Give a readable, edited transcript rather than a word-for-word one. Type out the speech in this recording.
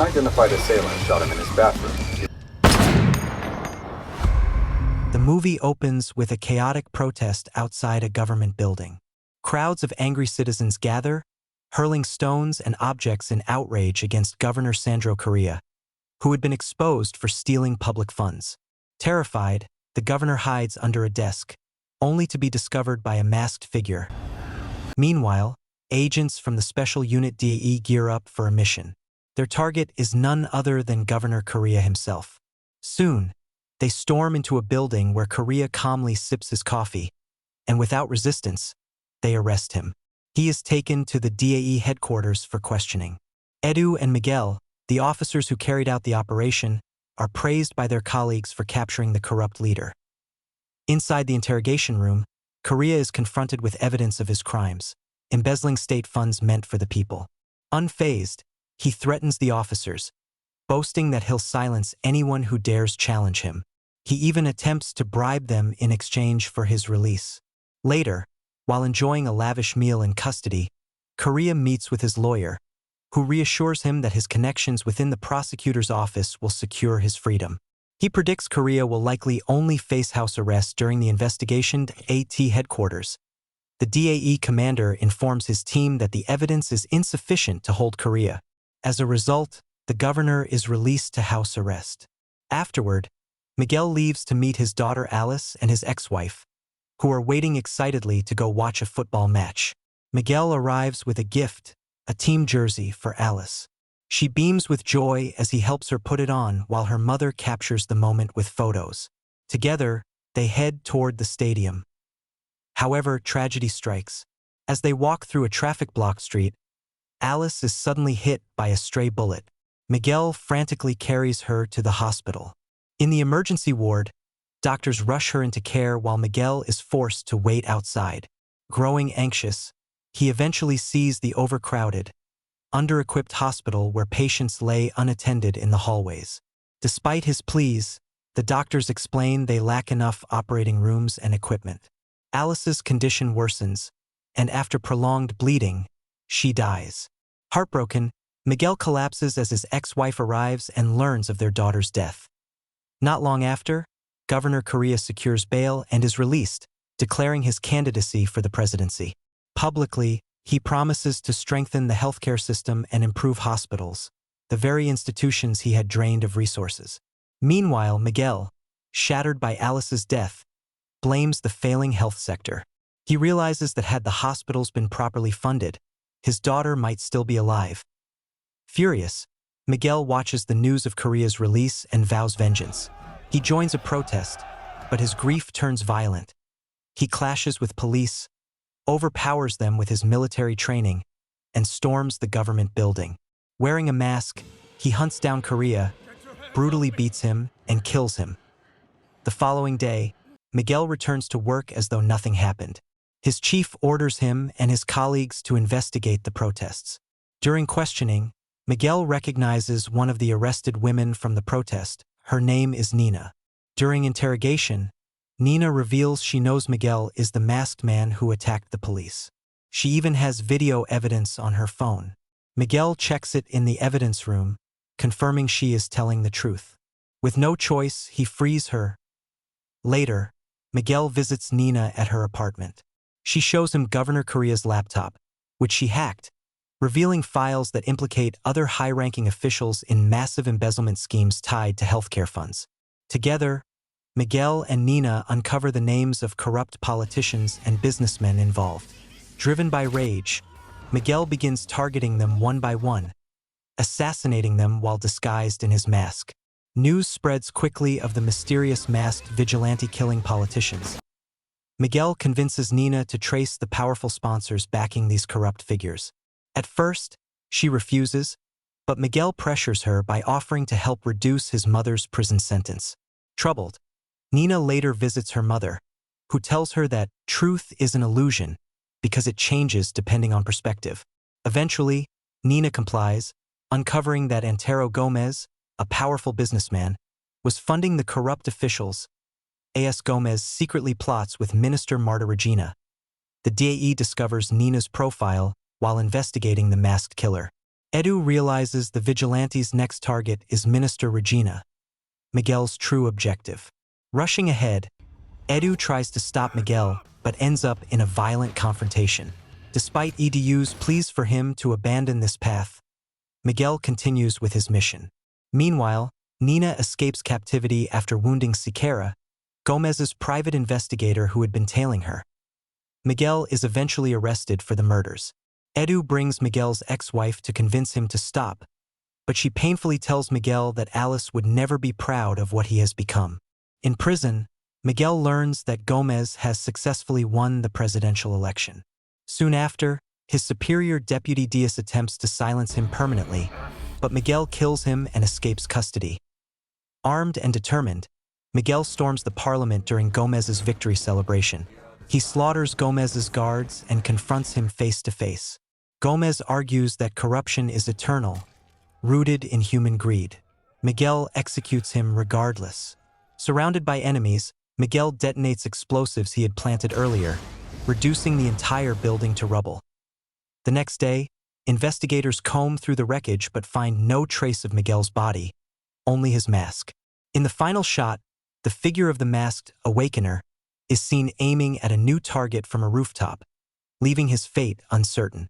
unidentified assailant shot him in his bathroom. The movie opens with a chaotic protest outside a government building. Crowds of angry citizens gather, hurling stones and objects in outrage against Governor Sandro Correa, who had been exposed for stealing public funds. Terrified, the governor hides under a desk, only to be discovered by a masked figure. Meanwhile, agents from the Special Unit DE gear up for a mission. Their target is none other than Governor Correa himself. Soon, they storm into a building where Correa calmly sips his coffee, and without resistance, they arrest him. He is taken to the DAE headquarters for questioning. Edu and Miguel, the officers who carried out the operation, are praised by their colleagues for capturing the corrupt leader. Inside the interrogation room, Correa is confronted with evidence of his crimes, embezzling state funds meant for the people. Unfazed, he threatens the officers, boasting that he'll silence anyone who dares challenge him. He even attempts to bribe them in exchange for his release. Later, while enjoying a lavish meal in custody, Correa meets with his lawyer, who reassures him that his connections within the prosecutor's office will secure his freedom. He predicts Correa will likely only face house arrest during the investigation at headquarters. The DAE commander informs his team that the evidence is insufficient to hold Correa. As a result, the governor is released to house arrest. Afterward, Miguel leaves to meet his daughter Alice and his ex-wife, who are waiting excitedly to go watch a football match. Miguel arrives with a gift, a team jersey for Alice. She beams with joy as he helps her put it on while her mother captures the moment with photos. Together, they head toward the stadium. However, tragedy strikes. As they walk through a traffic-blocked street, Alice is suddenly hit by a stray bullet. Miguel frantically carries her to the hospital. In the emergency ward, doctors rush her into care while Miguel is forced to wait outside. Growing anxious, he eventually sees the overcrowded, under-equipped hospital where patients lay unattended in the hallways. Despite his pleas, the doctors explain they lack enough operating rooms and equipment. Alice's condition worsens, and after prolonged bleeding, she dies. Heartbroken, Miguel collapses as his ex-wife arrives and learns of their daughter's death. Not long after, Governor Correa secures bail and is released, declaring his candidacy for the presidency. Publicly, he promises to strengthen the healthcare system and improve hospitals, the very institutions he had drained of resources. Meanwhile, Miguel, shattered by Alice's death, blames the failing health sector. He realizes that had the hospitals been properly funded, his daughter might still be alive. Furious, Miguel watches the news of Correa's release and vows vengeance. He joins a protest, but his grief turns violent. He clashes with police, overpowers them with his military training, and storms the government building. Wearing a mask, he hunts down Correa, brutally beats him, and kills him. The following day, Miguel returns to work as though nothing happened. His chief orders him and his colleagues to investigate the protests. During questioning, Miguel recognizes one of the arrested women from the protest. Her name is Nina. During interrogation, Nina reveals she knows Miguel is the masked man who attacked the police. She even has video evidence on her phone. Miguel checks it in the evidence room, confirming she is telling the truth. With no choice, he frees her. Later, Miguel visits Nina at her apartment. She shows him Governor Correa's laptop, which she hacked, revealing files that implicate other high-ranking officials in massive embezzlement schemes tied to healthcare funds. Together, Miguel and Nina uncover the names of corrupt politicians and businessmen involved. Driven by rage, Miguel begins targeting them one by one, assassinating them while disguised in his mask. News spreads quickly of the mysterious masked vigilante killing politicians. Miguel convinces Nina to trace the powerful sponsors backing these corrupt figures. At first, she refuses, but Miguel pressures her by offering to help reduce his mother's prison sentence. Troubled, Nina later visits her mother, who tells her that truth is an illusion because it changes depending on perspective. Eventually, Nina complies, uncovering that Antero Gomez, a powerful businessman, was funding the corrupt officials. A.S. Gomez secretly plots with Minister Marta Regina. The DAE discovers Nina's profile while investigating the masked killer. Edu realizes the Vigilante's next target is Minister Regina, Miguel's true objective. Rushing ahead, Edu tries to stop Miguel but ends up in a violent confrontation. Despite Edu's pleas for him to abandon this path, Miguel continues with his mission. Meanwhile, Nina escapes captivity after wounding Siqueira, Gomez's private investigator who had been tailing her. Miguel is eventually arrested for the murders. Edu brings Miguel's ex-wife to convince him to stop, but she painfully tells Miguel that Alice would never be proud of what he has become. In prison, Miguel learns that Gomez has successfully won the presidential election. Soon after, his superior Deputy Diaz attempts to silence him permanently, but Miguel kills him and escapes custody. Armed and determined, Miguel storms the parliament during Gomez's victory celebration. He slaughters Gomez's guards and confronts him face to face. Gomez argues that corruption is eternal, rooted in human greed. Miguel executes him regardless. Surrounded by enemies, Miguel detonates explosives he had planted earlier, reducing the entire building to rubble. The next day, investigators comb through the wreckage but find no trace of Miguel's body, only his mask. In the final shot, the figure of the masked Awakener is seen aiming at a new target from a rooftop, leaving his fate uncertain.